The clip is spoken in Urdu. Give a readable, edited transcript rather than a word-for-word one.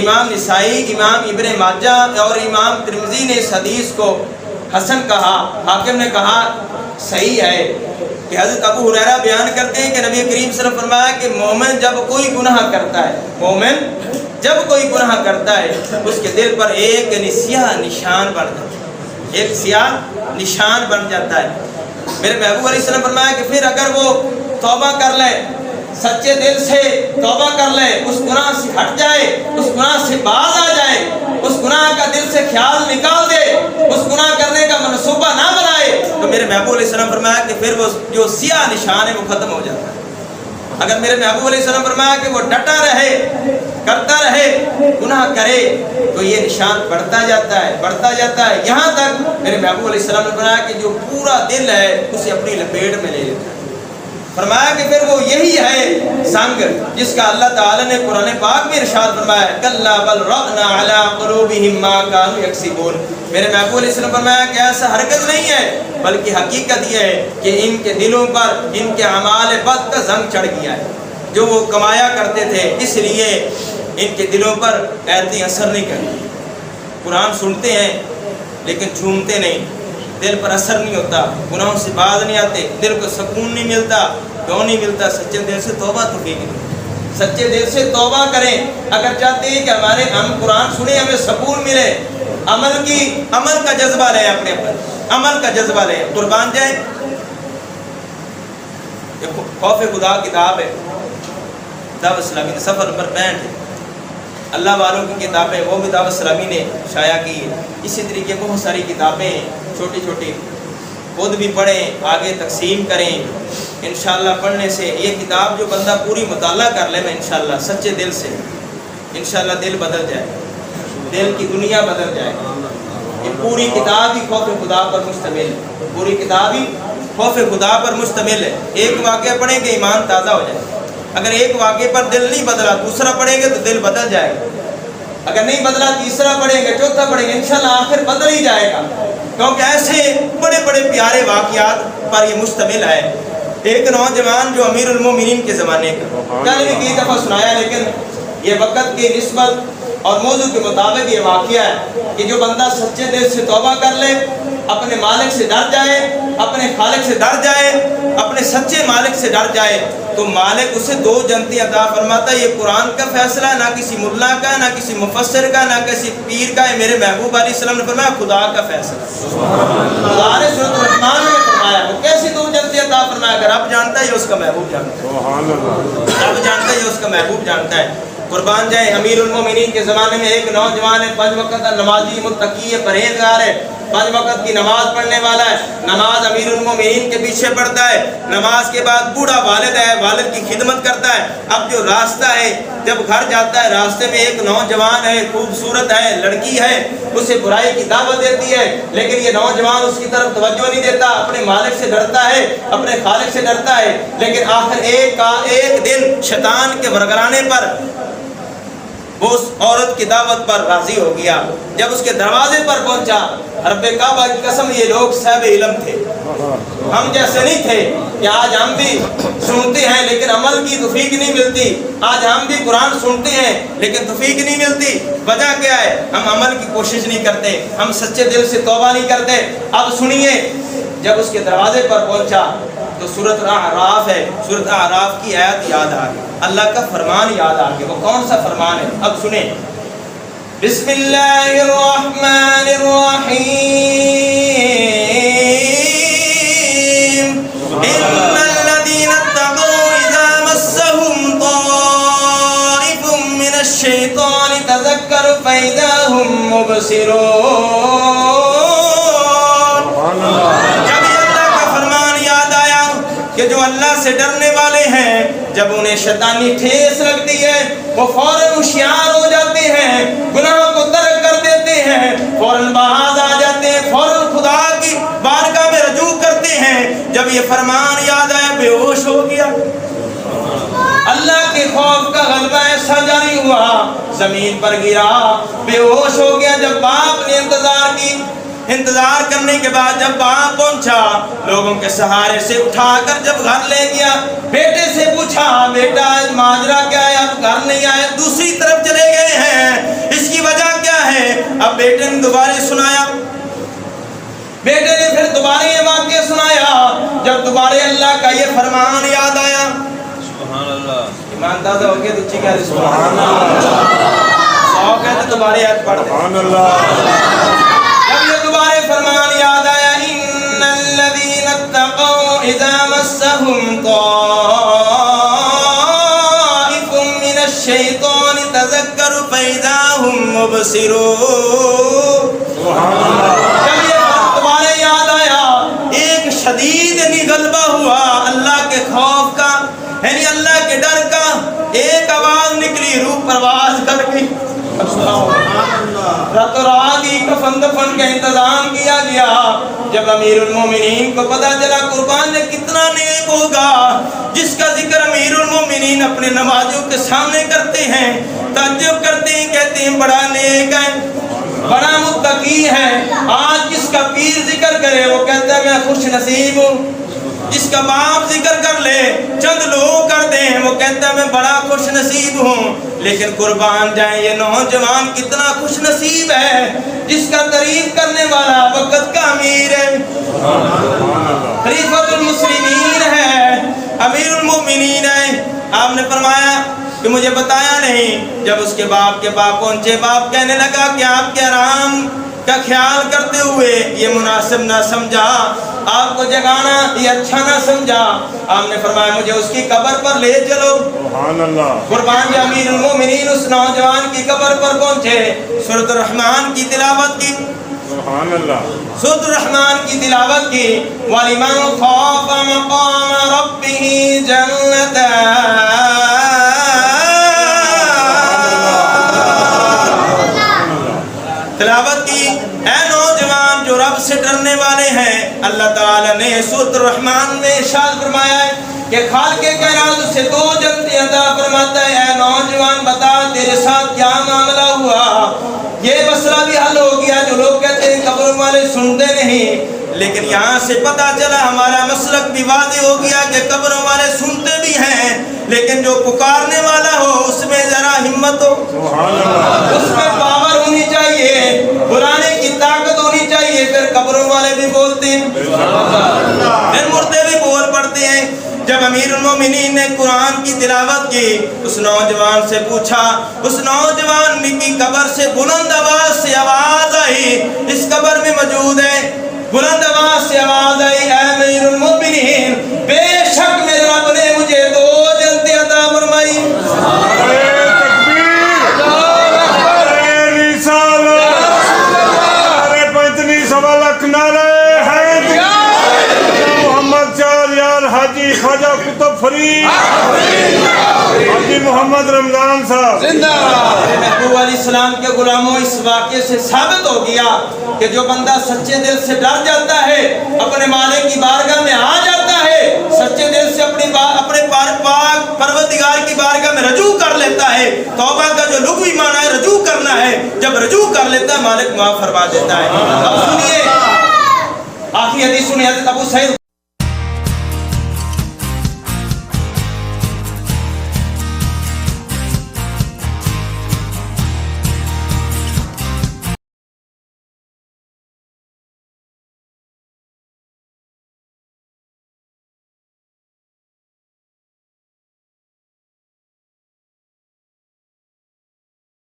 امام نسائی، امام ابن ماجہ اور امام ترمذی نے اس حدیث کو حسن کہا، حاکم نے کہا صحیح ہے کہ حضرت ابو ہریرہ بیان کرتے ہیں کہ نبی کریم صلی اللہ علیہ وسلم نے فرمایا کہ مومن جب کوئی گناہ کرتا ہے، مومن جب کوئی گناہ کرتا ہے اس کے دل پر ایک سیاہ نشان بن جاتا ہے، ایک سیاہ نشان بن جاتا ہے۔ میرے محبوب علیہ السلام نے فرمایا کہ پھر اگر وہ توبہ کر لے، سچے دل سے توبہ کر لے، اس گناہ سے ہٹ جائے، اس گناہ سے باز آ جائے، اس گناہ کا دل سے خیال نکال دے، اس گناہ کرنے کا منصوبہ نہ بنائے، تو میرے محبوب علیہ السلام نے فرمایا کہ پھر وہ جو سیاہ نشان ہے وہ ختم ہو جاتا ہے۔ اگر میرے محبوب علیہ السلام نے فرمایا کہ وہ ڈٹا رہے، کرتا رہے، گناہ کرے، تو یہ نشان بڑھتا جاتا ہے، بڑھتا جاتا ہے، یہاں تک میرے محبوب علیہ السلام نے فرمایا کہ جو پورا دل ہے اسے اپنی لپیٹ میں لے لیتا ہے۔ فرمایا کہ پھر وہ یہی ہے سنگ جس کا اللہ تعالی نے قرآن پاک میں ارشاد فرمایا ہے کلا بل رأنا علی قلوبہم ما کانوا یکسبون۔ میرے محبوب علیہ السلام نے فرمایا کہ ایسا ہرگز نہیں ہے، بلکہ حقیقت یہ ہے کہ ان کے دلوں پر ان کے اعمال بد کا زنگ چڑھ گیا ہے، جو وہ کمایا کرتے تھے، اس لیے ان کے دلوں پر ایتیں اثر نہیں کرتی۔ قرآن سنتے ہیں لیکن جھومتے نہیں، دل پر اثر نہیں ہوتا، گناہوں سے باز نہیں آتے، دل کو سکون نہیں ملتا، کیوں نہیں ملتا؟ سچے دل سے توبہ توفیق نہیں، سچے دل سے توبہ کریں۔ اگر چاہتے ہیں کہ ہم قرآن سنیں، ہمیں سکون ملے، عمل کا جذبہ لیں، اپنے پر عمل کا جذبہ لیں، قربان جائیں۔ خوف خدا کتاب ہے، دعوت اسلامی صفحہ نمبر 65 ہے، اللہ والوں کی کتابیں، وہ بھی دعوت اسلامی نے شائع کی ہے۔ اسی طریقے بہت ساری کتابیں ہیں چھوٹی چھوٹی، خود بھی پڑھیں، آگے تقسیم کریں۔ انشاءاللہ پڑھنے سے یہ کتاب جو بندہ پوری مطالعہ کر لے میں انشاءاللہ سچے دل سے، انشاءاللہ دل بدل جائے، دل کی دنیا بدل جائے۔ یہ پوری کتاب ہی خوف خدا پر مشتمل ہے، پوری کتاب ہی خوف خدا پر مشتمل ہے۔ ایک واقعہ پڑھیں کہ ایمان تازہ ہو جائے، اگر ایک واقعے پر دل نہیں بدلا، دوسرا پڑھیں گے تو دل بدل جائے گا، اگر نہیں بدلا تیسرا پڑھیں گے، چوتھا پڑھیں گے، انشاءاللہ آخر بدل ہی جائے گا، کیونکہ ایسے بڑے بڑے پیارے واقعات پر یہ مشتمل ہے۔ ایک نوجوان جو امیر المومنین کے زمانے کا، کل بھی کئی دفعہ سنایا، لیکن یہ وقت کی نسبت اور موضوع کے مطابق یہ واقعہ ہے کہ جو بندہ سچے دل سے توبہ کر لے، اپنے مالک سے ڈر جائے، اپنے خالق سے ڈر جائے، اپنے سچے مالک سے ڈر جائے، تو مالک اسے 2 جنتی عطا فرماتا ہے۔ یہ قرآن کا فیصلہ ہے، نہ کسی ملا کا، نہ کسی مفسر کا، نہ کسی پیر کا، ہے میرے محبوب علیہ السلام نے فرمایا خدا کا فیصلہ۔ خدا نے سورۃ الرحمن میں فرمایا، وہ کیسی 2 جنتی عطا فرمایا؟ اگر رب جانتا ہے یہ اس کا محبوب جانتا ہے، رب جانتا ہے یہ اس کا محبوب جانتا ہے۔ قربان جائے، امیر المومنین کے زمانے میں ایک نوجوان ہے، 5 وقت نمازی، متقی ہے، پرہیزگار ہے، 5 وقت کی نماز پڑھنے والا ہے، نماز امیر المومنین کے پیچھے پڑھتا ہے، نماز کے بعد بوڑھا والد ہے، والد کی خدمت کرتا ہے۔ اب جو راستہ ہے، جب گھر جاتا ہے، راستے میں ایک نوجوان ہے، خوبصورت ہے، لڑکی ہے، اسے برائی کی دعوت دیتی ہے، لیکن یہ نوجوان اس کی طرف توجہ نہیں دیتا، اپنے مالک سے ڈرتا ہے، اپنے خالق سے ڈرتا ہے۔ لیکن آخر ایک دن شیطان کے ورگلانے پر وہ اس عورت کی دعوت پر راضی ہو گیا۔ جب اس کے دروازے پر پہنچا، رب کعبہ کی قسم یہ لوگ صاحب علم تھے، ہم جیسے نہیں تھے کہ آج ہم بھی سنتے ہیں لیکن عمل کی توفیق نہیں ملتی، آج ہم بھی قرآن سنتے ہیں لیکن توفیق نہیں ملتی۔ وجہ کیا ہے؟ ہم عمل کی کوشش نہیں کرتے، ہم سچے دل سے توبہ نہیں کرتے۔ اب سنیے، جب اس کے دروازے پر پہنچا تو سورۃ اعراف ہے، سورۃ اعراف کی آیت یاد آ گئی، اللہ کا فرمان یاد آ گیا۔ وہ کون سا فرمان ہے؟ اب سنیں، بسم اللہ الرحمن الرحیم، ان الذین اتقوا اذا مسهم طائف من الشیطان تذکروا فاذا هم مبصرون۔ کہ جو اللہ سے ڈرنے والے ہیں، جب انہیں شیطانی ٹھیس لگتی ہے وہ فوراً ہوشیار ہو جاتے ہیں، گناہوں کو ترک کر دیتے ہیں، فوراً باز آ جاتے ہیں، فوراً خدا کی بارگاہ میں رجوع کرتے ہیں۔ جب یہ فرمان یاد آیا بے ہوش ہو گیا، اللہ کے خوف کا غلبہ ایسا جاری ہوا، زمین پر گرا، بے ہوش ہو گیا۔ جب باپ نے انتظار کرنے کے بعد جب وہاں پہنچا، لوگوں کے سہارے سے اٹھا کر جب گھر لے گیا، بیٹے سے پوچھا، بیٹا ماجرا کیا ہے؟ اب گھر نہیں آئے، دوسری طرف چلے گئے ہیں۔ بیٹے نے دوبارہ سنایا، بیٹے نے پھر دوبارہ یہ واقعہ سنایا، جب دوبارہ اللہ کا یہ فرمان یاد آیا، سبحان اللہ، ایمان تازہ ہو گیا تو اچھی کہہ رہے سبحان اللہ، سو کہتے دوبارہ آیت پڑھ دیں سبحان اللہ۔ جب یہ دوبارہ فرمان یاد آیا، ان الذین اتقوا اذا مسهم طائف من الشیطان تذکروا فاذا هم مبصرون، سبحان اللہ۔ جب یہ دوبارہ یاد آیا، ایک شدید غلبہ ہوا اللہ کے خوف کا، یعنی اللہ کے ڈر کا، ایک آواز نکلی، روح پرواز کر گئی، راتوں رات ہی کفن دفن کا انتظام کیا گیا۔ جب امیر المومنین کو پتا چلا قربان نے کتنا نیک ہوگا، جس کا ذکر امیر المومنین اپنے نمازیوں کے سامنے کرتے ہیں، تعجب کرتے ہیں، کہتے ہیں بڑا نیک ہے، بڑا متقی ہے۔ آج جس کا پیر ذکر کرے وہ کہتا ہے میں خوش نصیب ہوں، جس کا باپ ذکر کر لے، چند لوگ کر دیں، وہ کہتا ہے میں بڑا خوش نصیب ہوں۔ لیکن قربان جائیں یہ نوجوان کتنا خوش نصیب ہے جس کا تعریف کرنے والا وقت کا امیر ہے، خلیفۃ المسلمین ہے، امیر المؤمنین ہے۔ آپ نے فرمایا کہ مجھے بتایا نہیں۔ جب اس کے باپ کے پاس پہنچے، باپ کہنے لگا کہ آپ کے آرام کا خیال کرتے ہوئے یہ مناسب نہ سمجھا، آپ کو جگانا یہ اچھا نہ سمجھا۔ آپ نے فرمایا مجھے اس کی قبر پر لے چلو، سبحان اللہ۔ قربان جائے امیر المومنین اس نوجوان کی قبر پر پہنچے، سورۃ الرحمن کی تلاوت کی، سبحان اللہ، سورۃ الرحمن کی تلاوت کی، وَلِمَنْ خَافَ مَقَامَ رَبِّهِ جَنَّتَانِ، تلاوت کی۔ اے نوجوان جو رب سے ڈرنے والے ہیں، اللہ تعالیٰ نے سورۃ الرحمن میں ارشاد فرمایا ہے کہ خالق کائنات سے دو جنتیں عطا فرماتا ہے۔ اے نوجوان بتا تیرے ساتھ کیا معاملہ ہوا؟ یہ مسئلہ بھی حل ہو گیا۔ جو لوگ کہتے ہیں قبروں والے سنتے نہیں، لیکن یہاں سے پتا چلا ہمارا مسلک بھی واضح ہو گیا کہ قبروں والے سنتے بھی ہیں، لیکن جو پکارنے والا ہو اس میں ذرا ہمت ہو، اس میں پاور ہونی چاہیے، بلانے کی طاقت ہونی چاہیے۔ پھر قبروں والے بھی بولتے ہیں، پھر مردے بھی بول پڑتے ہیں۔ جب امیر المومنین نے قرآن کی تلاوت کی، اس نوجوان سے پوچھا، اس نوجوان کی قبر سے بلند آواز سے آواز آئی، اس قبر میں موجود ہے، بلند آواز سے آواز آئی، اے امیر المومنین بے شک میرے رب نے مجھے دو جنتیں عطا فرمائی۔ حاجی خواجہ قطب فرید، حاجی محمد رمضان صاحب زندہ باد۔ محبوب علیہ السلام کے غلاموں، اس واقعے سے ثابت ہو گیا کہ جو بندہ سچے دل سے ڈر جاتا ہے، اپنے مالک کی بارگاہ میں آ جاتا ہے، سچے دل سے اپنے پاک پروردگار کی بارگاہ میں رجوع کر لیتا ہے، توبہ کا جو لغوی معنی ہے رجوع کرنا ہے، جب رجوع کر لیتا ہے مالک معاف فرما دیتا ہے۔ اب سنیے آخری حدیث سنیے، حضرت ابو سعید